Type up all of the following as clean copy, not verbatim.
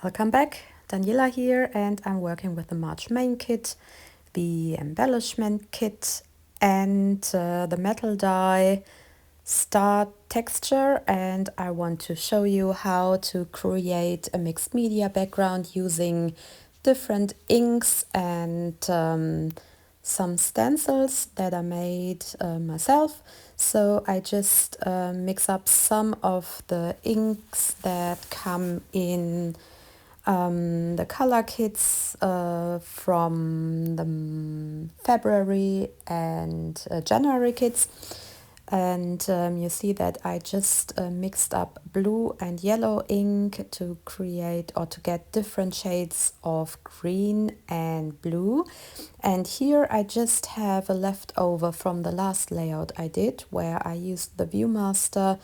Welcome back, Daniela here, and I'm working with the March Main kit, the Embellishment kit, and the metal die star texture, and I want to show you how to create a mixed media background using different inks and some stencils that I made myself. So I just mix up some of the inks that come in the color kits from the February and January kits. And you see that I just mixed up blue and yellow ink to create or to get different shades of green and blue. And here I just have a leftover from the last layout I did, where I used the Viewmaster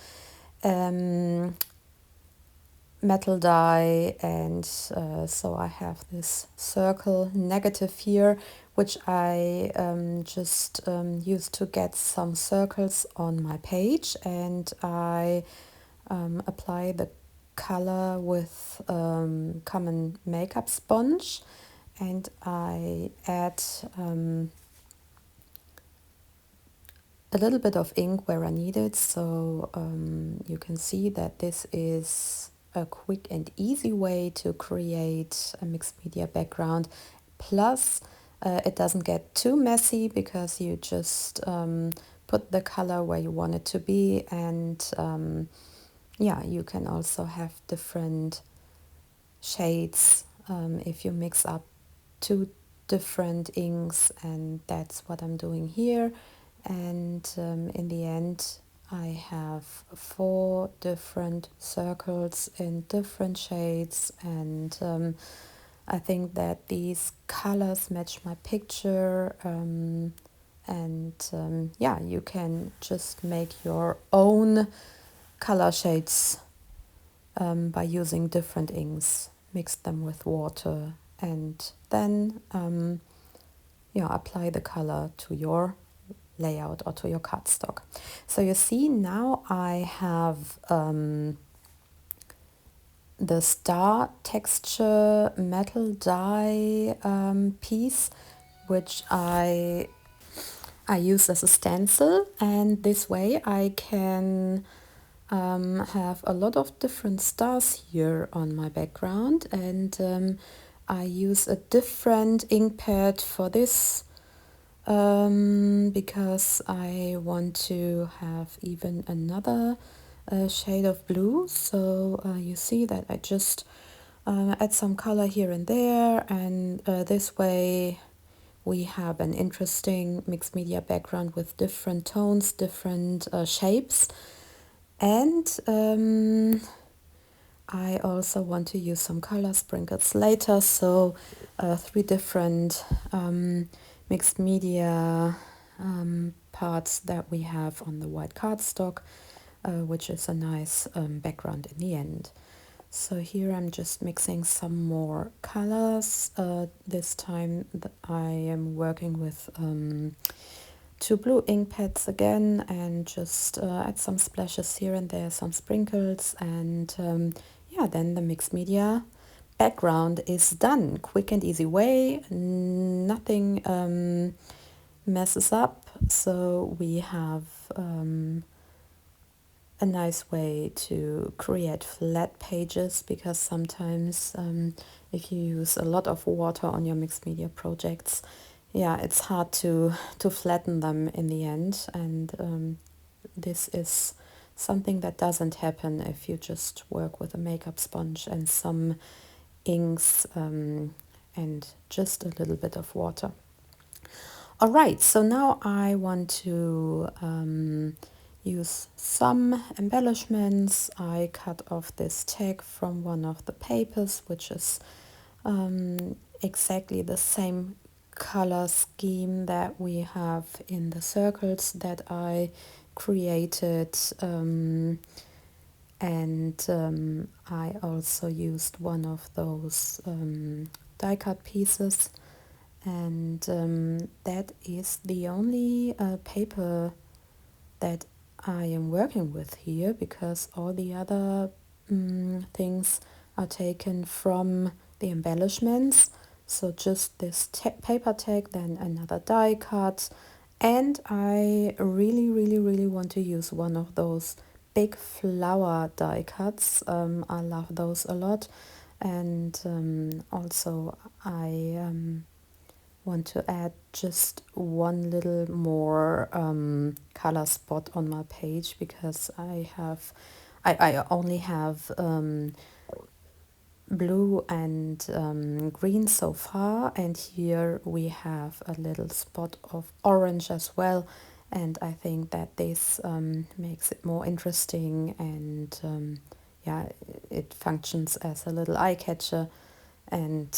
metal die, and so I have this circle negative here, which I just used to get some circles on my page, and I apply the color with common makeup sponge, and I add a little bit of ink where I need it. So you can see that this is a quick and easy way to create a mixed media background. Plus, it doesn't get too messy because you just put the color where you want it to be, and yeah, you can also have different shades if you mix up two different inks, and that's what I'm doing here. And in the end, I have 4 different circles in different shades, and I think that these colors match my picture, and yeah, you can just make your own color shades by using different inks, mix them with water, and then apply the color to your layout or to your cardstock. So you see now I have the star texture metal die piece, which I use as a stencil, and this way I can have a lot of different stars here on my background, and I use a different Inkpad for this because I want to have even another shade of blue. So you see that I just add some color here and there, and this way we have an interesting mixed media background with different tones, different shapes. And I also want to use some color sprinkles later, so 3 different mixed media parts that we have on the white cardstock, which is a nice background in the end. So here I'm just mixing some more colors. This time I am working with 2 blue ink pads again, and just add some splashes here and there, some sprinkles, and yeah, then the mixed media background is done. Quick and easy way, nothing messes up, so we have a nice way to create flat pages, because sometimes if you use a lot of water on your mixed media projects, yeah, it's hard to flatten them in the end, and this is something that doesn't happen if you just work with a makeup sponge and some inks and just a little bit of water. All right, so now I want to use some embellishments. I cut off this tag from one of the papers, which is exactly the same color scheme that we have in the circles that I created, and I also used one of those die cut pieces, and that is the only paper that I am working with here, because all the other things are taken from the embellishments. So just this paper tag, then another die cut. And I really want to use one of those big flower die cuts. I love those a lot. And also I want to add just one little more color spot on my page, because I only have blue and green so far, and here we have a little spot of orange as well, and I think that this makes it more interesting, and yeah, it functions as a little eye catcher, and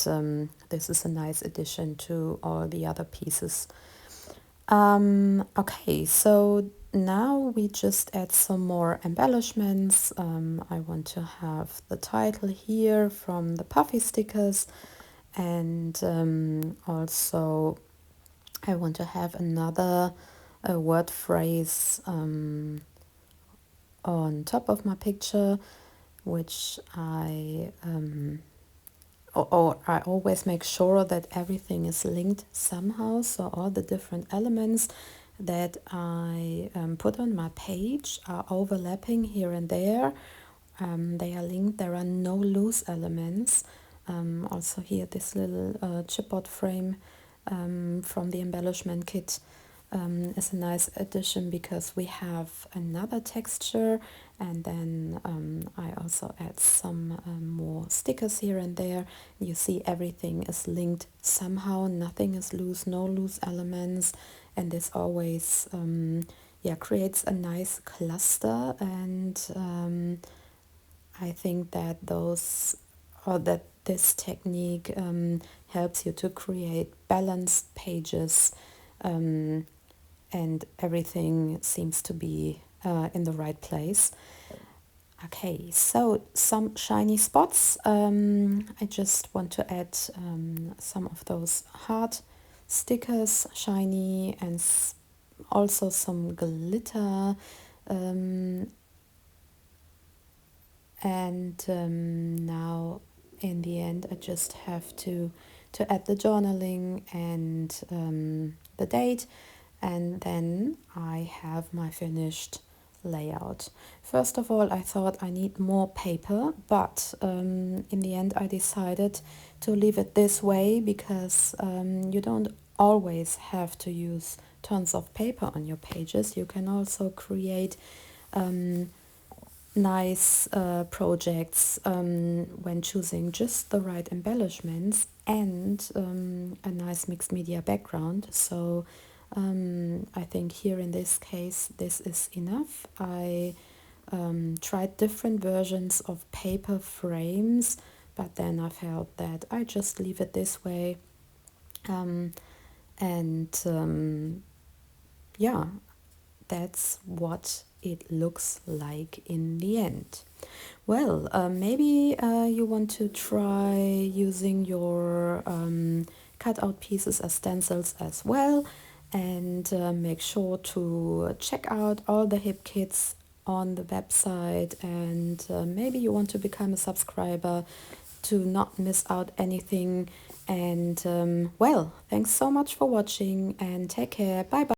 this is a nice addition to all the other pieces. Okay, so now we just add some more embellishments. I want to have the title here from the puffy stickers, and also I want to have another word phrase on top of my picture, which I always make sure that everything is linked somehow, so all the different elements that I put on my page are overlapping here and there. They are linked, there are no loose elements. Also here this little chipboard frame from the embellishment kit is a nice addition, because we have another texture, and then I also add some more stickers here and there. You see everything is linked somehow, nothing is loose, no loose elements, and this always yeah, creates a nice cluster, and I think that this technique helps you to create balanced pages, and everything seems to be in the right place. Okay, so some shiny spots. I just want to add some of those heart stickers, shiny, and also some glitter. And now in the end I just have to add the journaling and the date, and then I have my finished layout. First of all, I thought I need more paper, but in the end I decided to leave it this way, because you don't always have to use tons of paper on your pages. You can also create nice projects when choosing just the right embellishments and a nice mixed media background. So I think here in this case this is enough. I tried different versions of paper frames, but then I felt that I just leave it this way, and yeah, that's what it looks like in the end. Well, maybe you want to try using your cutout pieces as stencils as well, and make sure to check out all the hip kits on the website, and maybe you want to become a subscriber to not miss out anything. And well, thanks so much for watching, and take care. Bye bye.